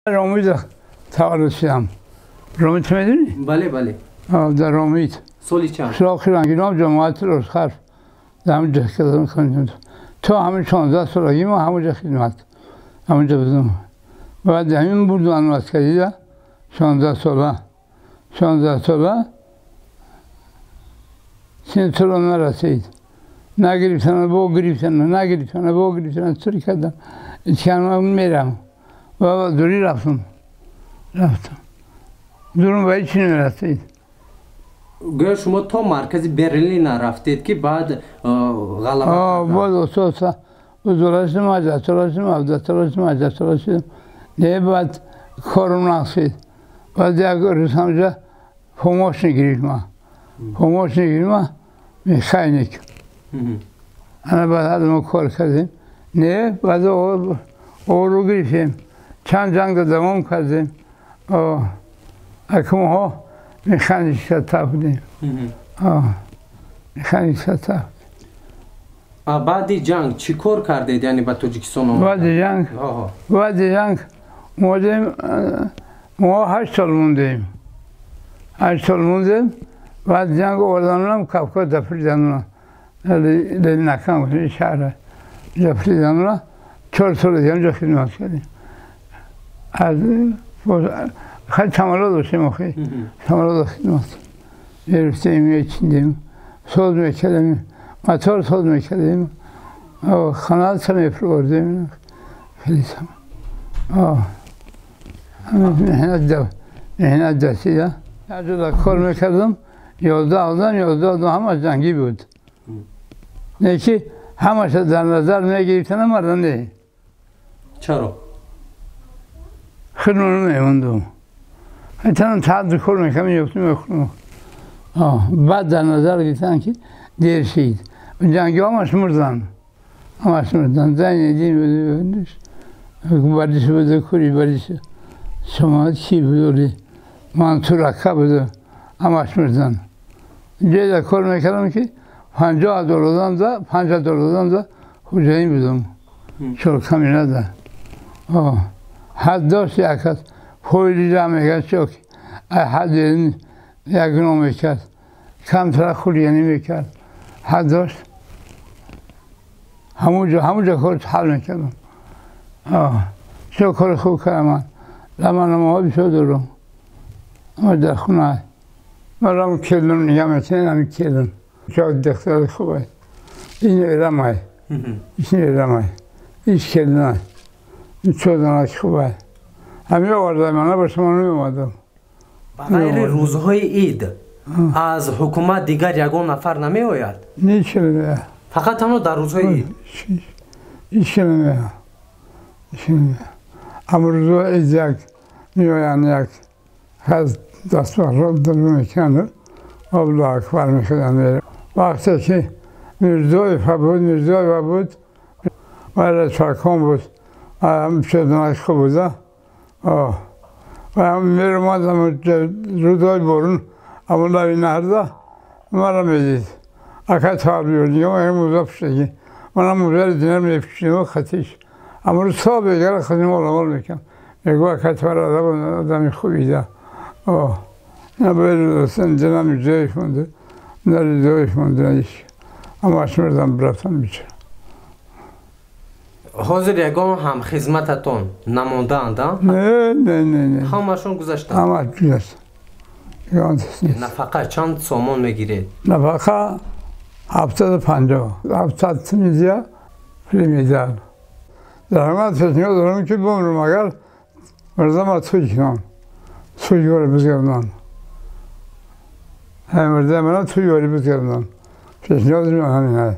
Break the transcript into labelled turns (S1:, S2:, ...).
S1: رامید تولدشم. رامید میدونی؟
S2: بله.
S1: در رامید.
S2: سالی چند؟
S1: سراخی رنگینام جماعت روزخرف. در همونجا خدمت کنیم. تو همین 16 سالگی ما همونجا خدمت. همونجا بودم. بعد همین بود من مسکری 16 ساله. سین سال نرسید. نگرفتن با گرفتن سری کردم. چند میرم. و دوری رفتم. دورم به هیچی نرسید.
S2: گویا شما تا مرکز برلین رفتید که بعد غلبه
S1: بعد اساسا تلاشم نه بعد کارم نقصید. بعد یک روز همجا پوماش نگیریم میخاینیک. انا بعد ما کار کردیم. نه بعد رو گرفتیم. چند جنگ دوام کردیم. اکنون ها میخانیک سطح بودیم. میخانیک سطح.
S2: بعد جنگ چی کار کردید یعنی با تاجیکستان؟
S1: بعد جنگ ما 8 سال موندیم. بعد جنگ آوردنم کافکا دفریدنم. نکم شهر دفریدنم 4 سال دیگه همجا خدمت کردیم. از خیلی تمرد داشتیم تمرد خدمت گرفتیم میچیندیم ساز میکردیم موتور ساز میکردیم خانات هم میپروردیم خیلی مهنت دستیده هر جا کار میکردم 11 همه جنگی بود نه که همه در نظر میگرفتن مردن نه.
S2: چرا؟
S1: خیلی میموندم. حتی تعدد کار میکنم یکتون بعد در نظر گرفتن که دیر شید. جنگی همش مردن. زنی دین بردش بوده کوری بردش. شما چی بودی؟ من تو رکه بوده. همش مردن. جای در کار میکردم که $50 ده خوجایی بودم. چرا کمی نده. حد داشت یک هست. خویلی را میکرد چوک. حد یک نو میکرد. کمتر خولیانی میکرد. حد داشت. همونجا کار حل میکردم. چه کار خوب کردم من. لما نماهی شد دارم. اما در خونه من کلم نگه میتونم همی کلم. چه دختر خوبه. این ایرمای. هیچ کلم این چودناک خوبه. همه آورده من به شما نمی‌آمدم.
S2: برای روزهای عید از حکومت دیگر یگان نفر نمی‌آید؟
S1: نیچه نمی‌آید.
S2: فقط تنها در روزهای عید؟
S1: هیچ نمی‌آید. اما روزهای عید یک می‌آیند یک از دست بخراب دل می‌کنه الله اکبر می‌خوادن. وقتی که میرزای بود و چاکان بود هم چودناک خوب بوده و هم میرمادم رودای بارون اما لای نهرده مرا میدید اکا تار بیردیم و این موزه پشتگی من هم موزه دینر میپشتیم و خطیش اما رو صاحب بگر خودیم علمال میکنم میگو اکا تار آدمی خوبی ده نه باید رسن دینم جایش مونده نه جایش مونده نیش اما اشمردم برفتم بیچه
S2: حاضر یگان هم خدمتتون نمانده اند؟
S1: نه
S2: همشون گذشتن؟
S1: همه گذشتن
S2: نفقه چند سامان میگیرید؟
S1: نفقه 750 700 میدیا پلی میدن در همه فشنگاه دارم که بمرم اگر مردم توی کنم توی گاری بزگردن همه مردم من توی گاری بزگردن فشنگاه دارم همین های